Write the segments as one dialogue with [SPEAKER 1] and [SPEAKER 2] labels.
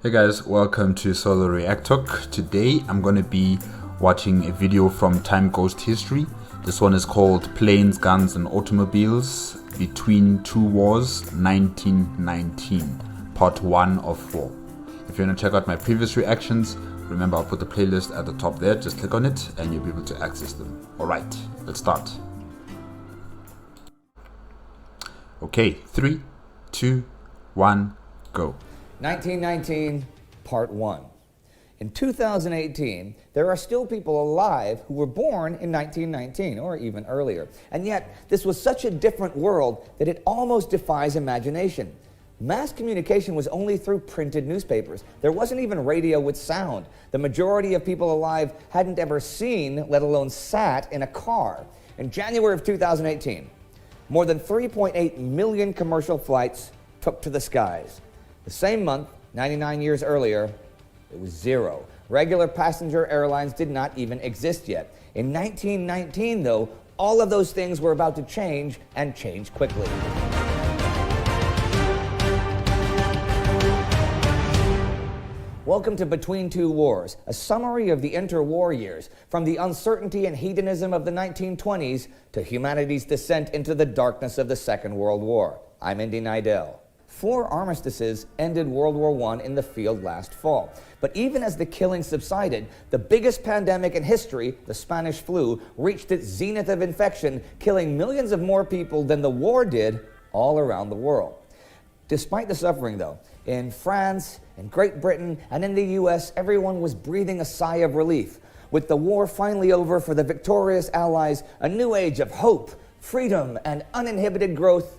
[SPEAKER 1] Hey guys, welcome to Solo ReacTalk. Today I'm going to be watching a video from Time Ghost History. This one is called Planes, Guns and Automobiles Between Two Wars 1919, Part 1 of 4. If you want to check out my previous reactions, remember I'll put the playlist at the top there. Just click on it and you'll be able to access them. Alright, let's start. Okay, 3, 2, 1, go.
[SPEAKER 2] 1919, Part 1. In 2018, there are still people alive who were born in 1919 or even earlier. And yet, this was such a different world that it almost defies imagination. Mass communication was only through printed newspapers. There wasn't even radio with sound. The majority of people alive hadn't ever seen, let alone sat, in a car. In January of 2018, more than 3.8 million commercial flights took to the skies. The same month, 99 years earlier, it was zero. Regular passenger airlines did not even exist yet. In 1919, though, all of those things were about to change, and change quickly. Welcome to Between Two Wars, a summary of the interwar years, from the uncertainty and hedonism of the 1920s to humanity's descent into the darkness of the Second World War. I'm Indy Nidell. 4 armistices ended World War I in the field last fall. But even as the killing subsided, the biggest pandemic in history, the Spanish flu, reached its zenith of infection, killing millions of more people than the war did all around the world. Despite the suffering, though, in France, in Great Britain, and in the US, everyone was breathing a sigh of relief. With the war finally over for the victorious Allies, a new age of hope, freedom, and uninhibited growth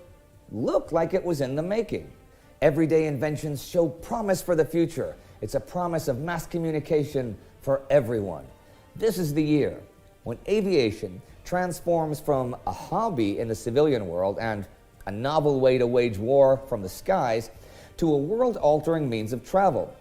[SPEAKER 2] looked like it was in the making. Everyday inventions show promise for the future. It's a promise of mass communication for everyone. This is the year when aviation transforms from a hobby in the civilian world and a novel way to wage war from the skies to a world-altering means of travel.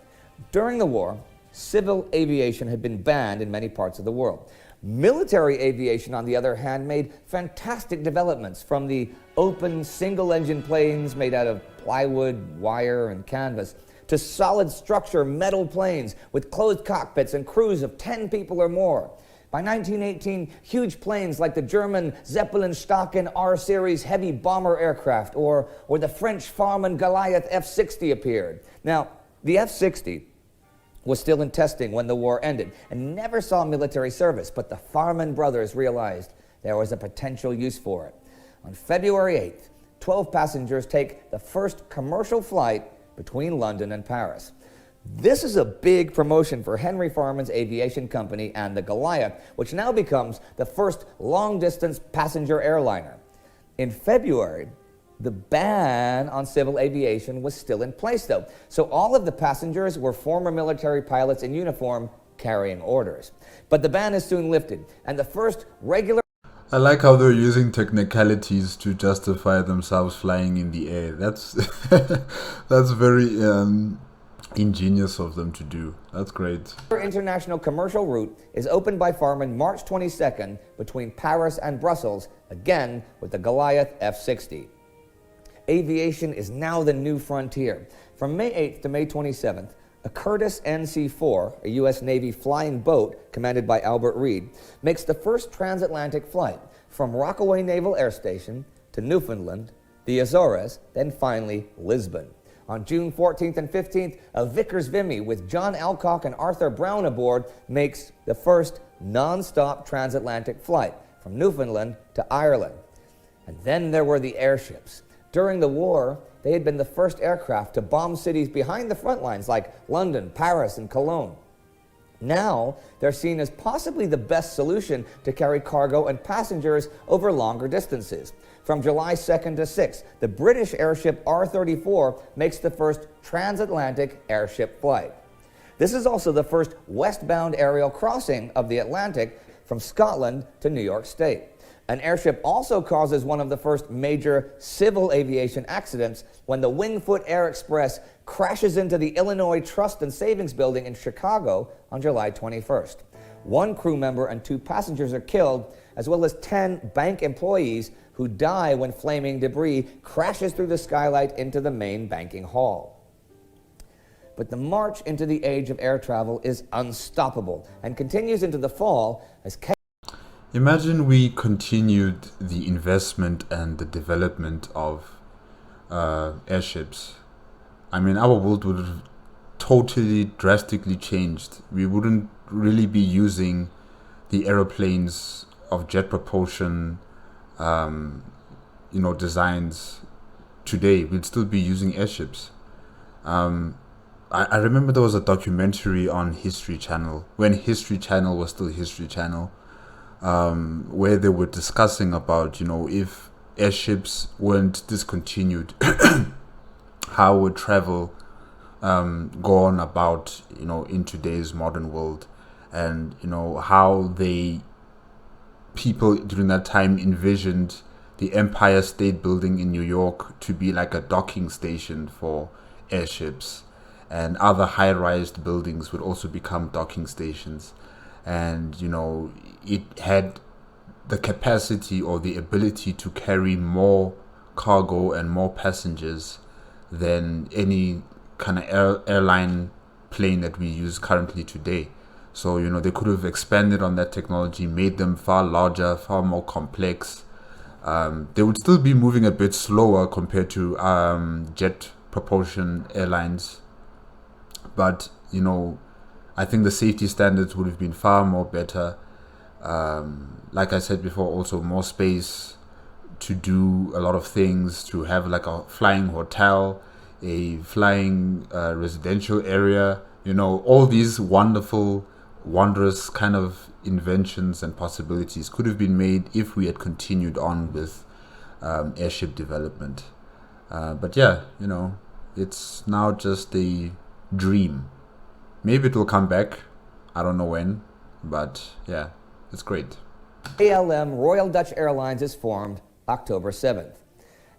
[SPEAKER 2] During the war, civil aviation had been banned in many parts of the world. Military aviation, on the other hand, made fantastic developments, from the open single-engine planes made out of plywood, wire, and canvas, to solid structure metal planes with closed cockpits and crews of 10 people or more. By 1918, huge planes like the German Zeppelin-Staaken R-Series heavy bomber aircraft or the French Farman Goliath F-60 appeared. Now, the F-60 was still in testing when the war ended and never saw military service, but the Farman brothers realized there was a potential use for it. On February 8th, 12 passengers take the first commercial flight between London and Paris. This is a big promotion for Henry Farman's aviation company and the Goliath, which now becomes the first long-distance passenger airliner. In February, the ban on civil aviation was still in place, though, so all of the passengers were former military pilots in uniform carrying orders. But the ban is soon lifted, and the first regular...
[SPEAKER 1] I like how they're using technicalities to justify themselves flying in the air. That's that's very ingenious of them to do. That's great.
[SPEAKER 2] International commercial route is opened by Farman March 22nd between Paris and Brussels, again with the Goliath F-60. Aviation is now the new frontier. From May 8th to May 27th, a Curtiss NC-4, a U.S. Navy flying boat commanded by Albert Reed, makes the first transatlantic flight from Rockaway Naval Air Station to Newfoundland, the Azores, then finally Lisbon. On June 14th and 15th, a Vickers Vimy with John Alcock and Arthur Brown aboard makes the first non-stop transatlantic flight from Newfoundland to Ireland. And then there were the airships. During the war, they had been the first aircraft to bomb cities behind the front lines like London, Paris, and Cologne. Now, they're seen as possibly the best solution to carry cargo and passengers over longer distances. From July 2nd to 6th, the British airship R-34 makes the first transatlantic airship flight. This is also the first westbound aerial crossing of the Atlantic from Scotland to New York State. An airship also causes one of the first major civil aviation accidents when the Wingfoot Air Express crashes into the Illinois Trust and Savings Building in Chicago on July 21st. 1 crew member and 2 passengers are killed, as well as 10 bank employees who die when flaming debris crashes through the skylight into the main banking hall. But the march into the age of air travel is unstoppable and continues into the fall as
[SPEAKER 1] Imagine we continued the investment and the development of airships. I mean, our world would have totally drastically changed. We wouldn't really be using the aeroplanes of jet propulsion, designs today. We'd still be using airships. I remember there was a documentary on History Channel, when History Channel was still History Channel, where they were discussing about, if airships weren't discontinued, how would travel go on about, in today's modern world, and, how people during that time envisioned the Empire State Building in New York to be like a docking station for airships, and other high-rise buildings would also become docking stations. And it had the capacity or the ability to carry more cargo and more passengers than any kind of airline plane that we use currently today. So they could have expanded on that technology, made them far larger, far more complex. They would still be moving a bit slower compared to jet propulsion airlines, but I think the safety standards would have been far more better. Like I said before, also more space to do a lot of things, to have like a flying hotel, a flying residential area, all these wonderful, wondrous kind of inventions and possibilities could have been made if we had continued on with airship development. But yeah, it's now just a dream. Maybe it will come back. I don't know when, but yeah, it's great.
[SPEAKER 2] KLM Royal Dutch Airlines is formed October 7th.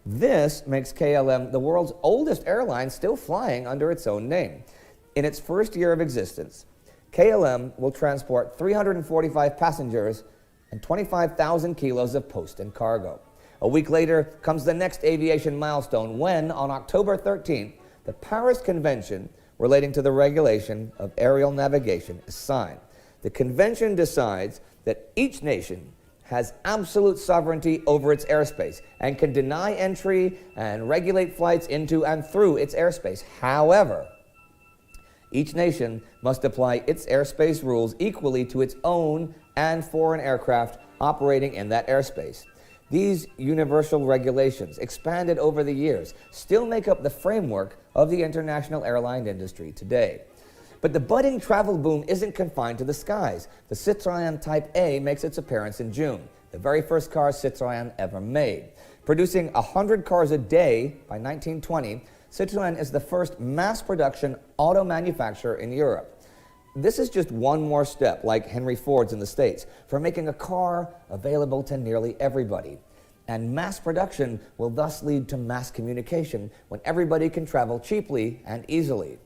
[SPEAKER 2] This makes KLM the world's oldest airline still flying under its own name. In its first year of existence, KLM will transport 345 passengers and 25,000 kilos of post and cargo. A week later comes the next aviation milestone when, on October 13th, the Paris Convention relating to the regulation of aerial navigation is signed. The convention decides that each nation has absolute sovereignty over its airspace and can deny entry and regulate flights into and through its airspace. However, each nation must apply its airspace rules equally to its own and foreign aircraft operating in that airspace. These universal regulations, expanded over the years, still make up the framework of the international airline industry today. But the budding travel boom isn't confined to the skies. The Citroën Type A makes its appearance in June, the very first car Citroën ever made. Producing 100 cars a day by 1920, Citroën is the first mass-production auto manufacturer in Europe. This is just one more step, like Henry Ford's in the States, for making a car available to nearly everybody. And mass production will thus lead to mass communication when everybody can travel cheaply and easily.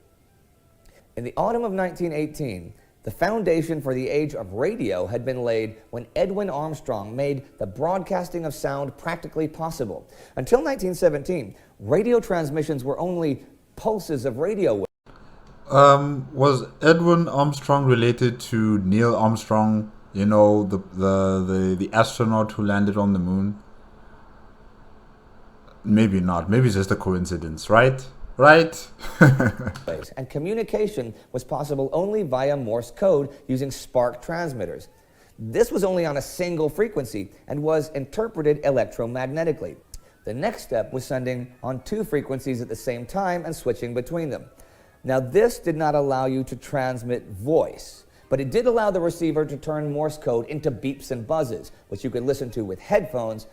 [SPEAKER 2] In the autumn of 1918, the foundation for the age of radio had been laid when Edwin Armstrong made the broadcasting of sound practically possible. Until 1917, radio transmissions were only pulses of radio waves.
[SPEAKER 1] Was Edwin Armstrong related to Neil Armstrong, the astronaut who landed on the moon? Maybe not. Maybe it's just a coincidence, right? Right?
[SPEAKER 2] And communication was possible only via Morse code using spark transmitters. This was only on a single frequency and was interpreted electromagnetically. The next step was sending on two frequencies at the same time and switching between them. Now, this did not allow you to transmit voice, but it did allow the receiver to turn Morse code into beeps and buzzes, which you could listen to with headphones,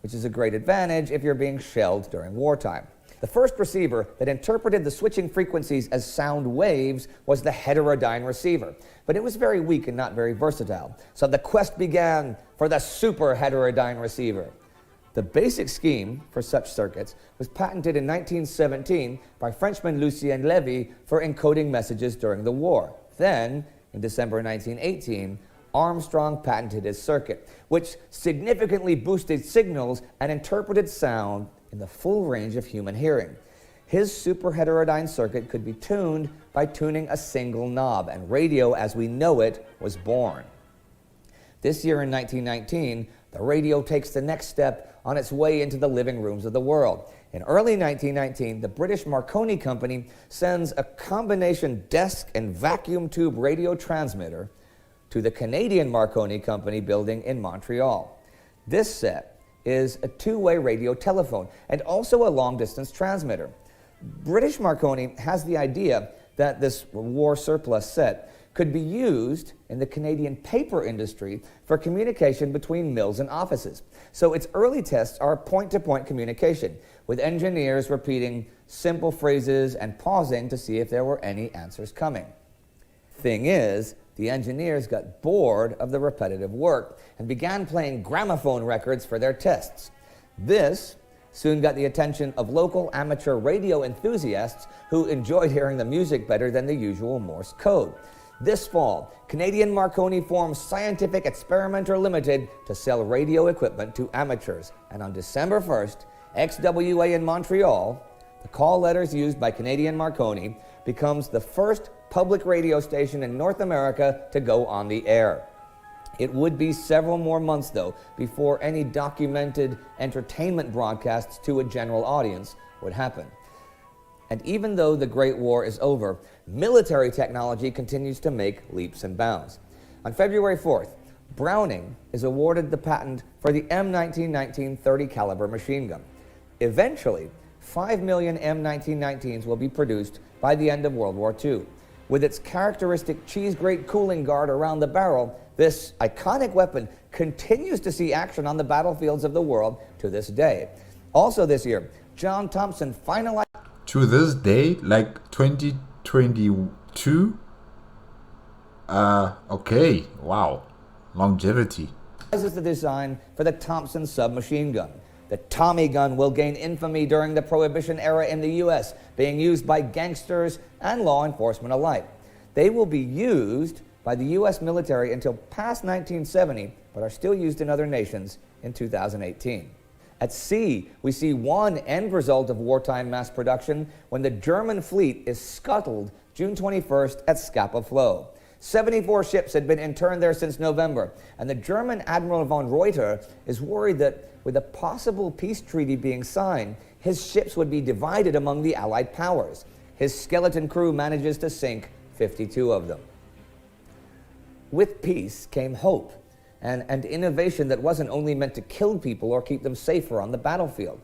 [SPEAKER 2] which is a great advantage if you're being shelled during wartime. The first receiver that interpreted the switching frequencies as sound waves was the heterodyne receiver, but it was very weak and not very versatile. So the quest began for the super heterodyne receiver. The basic scheme for such circuits was patented in 1917 by Frenchman Lucien Levy for encoding messages during the war. Then, in December 1918, Armstrong patented his circuit, which significantly boosted signals and interpreted sound in the full range of human hearing. his super heterodyne circuit could be tuned by tuning a single knob, and radio as we know it was born. This year in 1919, the radio takes the next step on its way into the living rooms of the world. In early 1919, the British Marconi Company sends a combination desk and vacuum tube radio transmitter to the Canadian Marconi Company building in Montreal. This set is a two-way radio telephone and also a long-distance transmitter. British Marconi has the idea that this war surplus set could be used in the Canadian paper industry for communication between mills and offices. So its early tests are point-to-point communication, with engineers repeating simple phrases and pausing to see if there were any answers coming. Thing is, the engineers got bored of the repetitive work and began playing gramophone records for their tests. This soon got the attention of local amateur radio enthusiasts who enjoyed hearing the music better than the usual Morse code. This fall, Canadian Marconi formed Scientific Experimenter Limited to sell radio equipment to amateurs. And on December 1st, XWA in Montreal, the call letters used by Canadian Marconi, becomes the first public radio station in North America to go on the air. It would be several more months, though, before any documented entertainment broadcasts to a general audience would happen. And even though the Great War is over, military technology continues to make leaps and bounds. On February 4th, Browning is awarded the patent for the M1919 30 caliber machine gun. Eventually, 5 million M1919s will be produced by the end of World War II. With its characteristic cheese grate cooling guard around the barrel, this iconic weapon continues to see action on the battlefields of the world to this day. Also this year, John Thompson finalized...
[SPEAKER 1] To this day, like 2022? Okay, wow. Longevity.
[SPEAKER 2] ...is the design for the Thompson submachine gun. The Tommy gun will gain infamy during the Prohibition era in the U.S., being used by gangsters and law enforcement alike. They will be used by the U.S. military until past 1970, but are still used in other nations in 2018. At sea, we see one end result of wartime mass production when the German fleet is scuttled June 21st at Scapa Flow. 74 ships had been interned there since November, and the German Admiral von Reuter is worried that with a possible peace treaty being signed, his ships would be divided among the Allied powers. His skeleton crew manages to sink 52 of them. With peace came hope and innovation that wasn't only meant to kill people or keep them safer on the battlefield.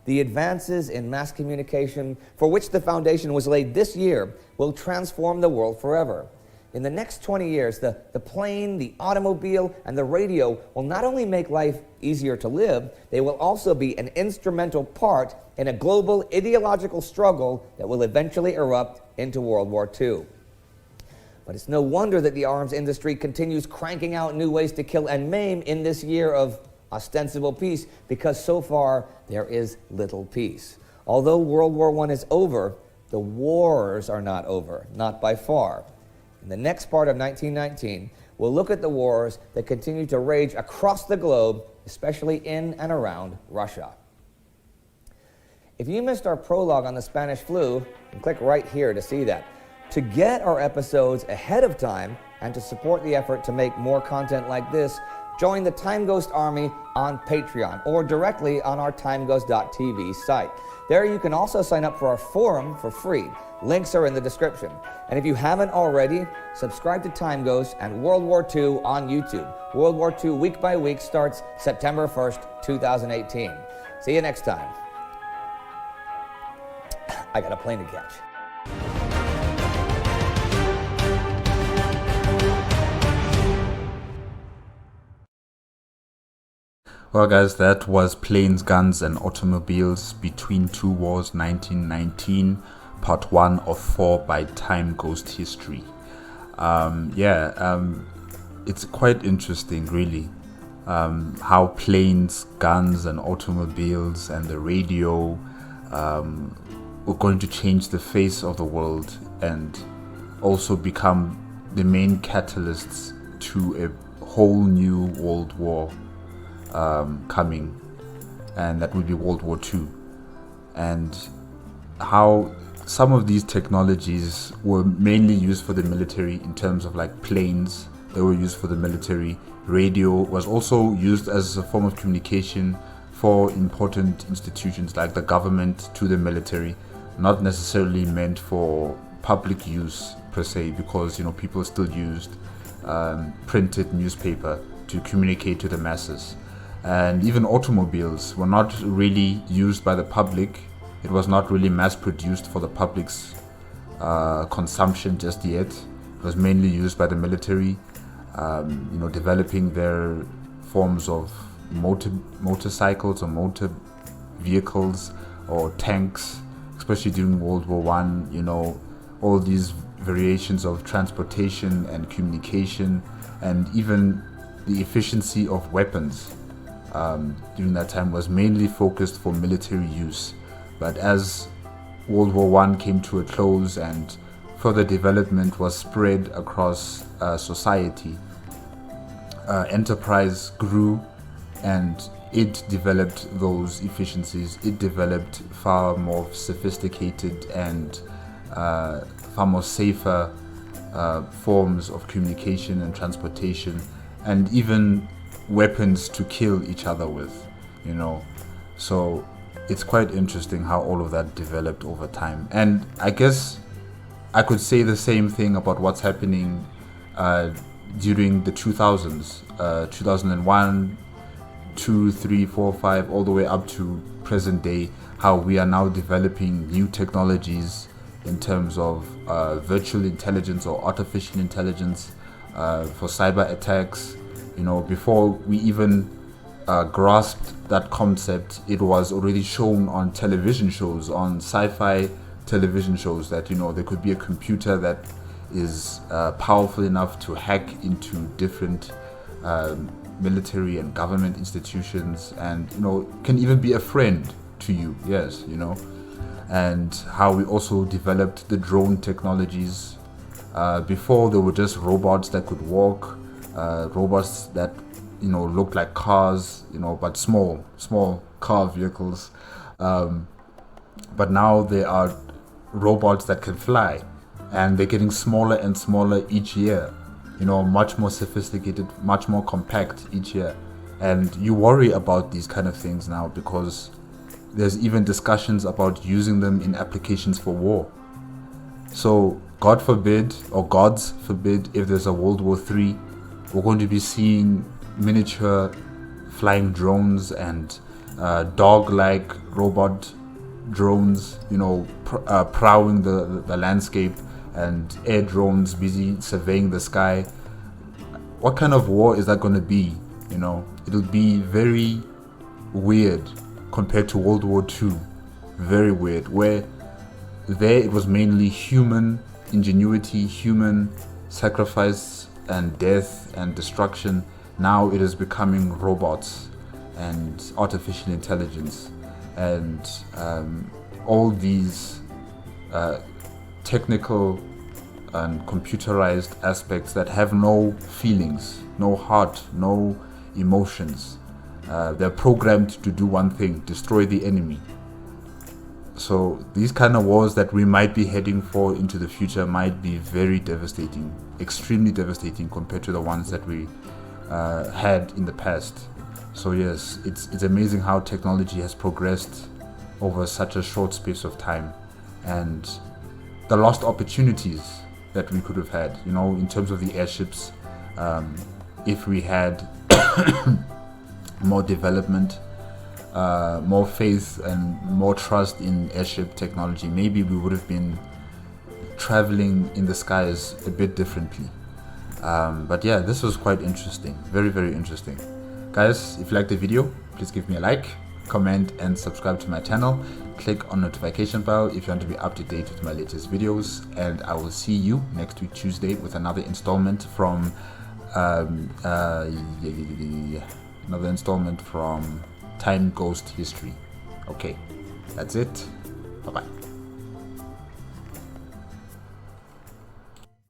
[SPEAKER 2] The advances in mass communication, for which the foundation was laid this year, will transform the world forever. In the next 20 years, the plane, the automobile, and the radio will not only make life easier to live, they will also be an instrumental part in a global ideological struggle that will eventually erupt into World War II. But it's no wonder that the arms industry continues cranking out new ways to kill and maim in this year of ostensible peace, because so far there is little peace. Although World War I is over, the wars are not over, not by far. In the next part of 1919, we'll look at the wars that continue to rage across the globe, especially in and around Russia. If you missed our prologue on the Spanish flu, you can click right here to see that. To get our episodes ahead of time and to support the effort to make more content like this, join the Time Ghost Army on Patreon or directly on our timeghost.tv site. There you can also sign up for our forum for free. Links are in the description. And if you haven't already, subscribe to Time Ghost and World War II on YouTube. World War II week by week starts September 1st, 2018. See you next time. I got a plane to catch.
[SPEAKER 1] Well guys, that was Planes, Guns and Automobiles Between Two Wars 1919, part 1 of 4 by Time Ghost History. It's quite interesting really, how planes, guns and automobiles and the radio were going to change the face of the world and also become the main catalysts to a whole new world war coming, and that would be World War II. And how some of these technologies were mainly used for the military in terms of like planes. They were used for the military. Radio was also used as a form of communication for important institutions like the government to the military, not necessarily meant for public use per se, because people still used printed newspaper to communicate to the masses. And even automobiles were not really used by the public. It was not really mass produced for the public's consumption just yet. It was mainly used by the military, developing their forms of motorcycles or motor vehicles or tanks, especially during World War One. All these variations of transportation and communication, and even the efficiency of weapons during that time was mainly focused for military use. But as World War One came to a close and further development was spread across society, enterprise grew and it developed those efficiencies. It developed far more sophisticated and far more safer forms of communication and transportation, and even weapons to kill each other with, So it's quite interesting how all of that developed over time. And I guess I could say the same thing about what's happening during the 2000s, 2001, 2, 3, 4, 5, all the way up to present day, how we are now developing new technologies in terms of virtual intelligence or artificial intelligence for cyber attacks. Before we even grasped that concept, it was already shown on television shows, on sci-fi television shows, that there could be a computer that is powerful enough to hack into different military and government institutions, and can even be a friend to you. Yes, and how we also developed the drone technologies. Before, there were just robots that could walk, robots that looked like cars, but small car vehicles. But now there are robots that can fly, and they're getting smaller and smaller each year. Much more sophisticated, much more compact each year. And you worry about these kind of things now because there's even discussions about using them in applications for war. So God forbid, or gods forbid, if there's a World War III, we're going to be seeing miniature flying drones and dog-like robot drones, prowling the landscape, and air drones busy surveying the sky. What kind of war is that going to be? It'll be very weird compared to World War II. Very weird, where there it was mainly human ingenuity, human sacrifice and death and destruction. Now it is becoming robots and artificial intelligence and all these technical and computerized aspects that have no feelings, no heart, no emotions. They're programmed to do one thing: destroy the enemy. So these kind of wars that we might be heading for into the future might be very devastating, extremely devastating compared to the ones that we had in the past. So yes, it's amazing how technology has progressed over such a short space of time, and the lost opportunities that we could have had, in terms of the airships. If we had more development, more faith and more trust in airship technology, maybe we would have been traveling in the skies a bit differently. But yeah, this was quite interesting. Very, very interesting. Guys, if you liked the video, please give me a like, comment and subscribe to my channel. Click on notification bell if you want to be up to date with my latest videos, and I will see you next week Tuesday with another installment from Time Ghost History. Okay, that's it. Bye bye.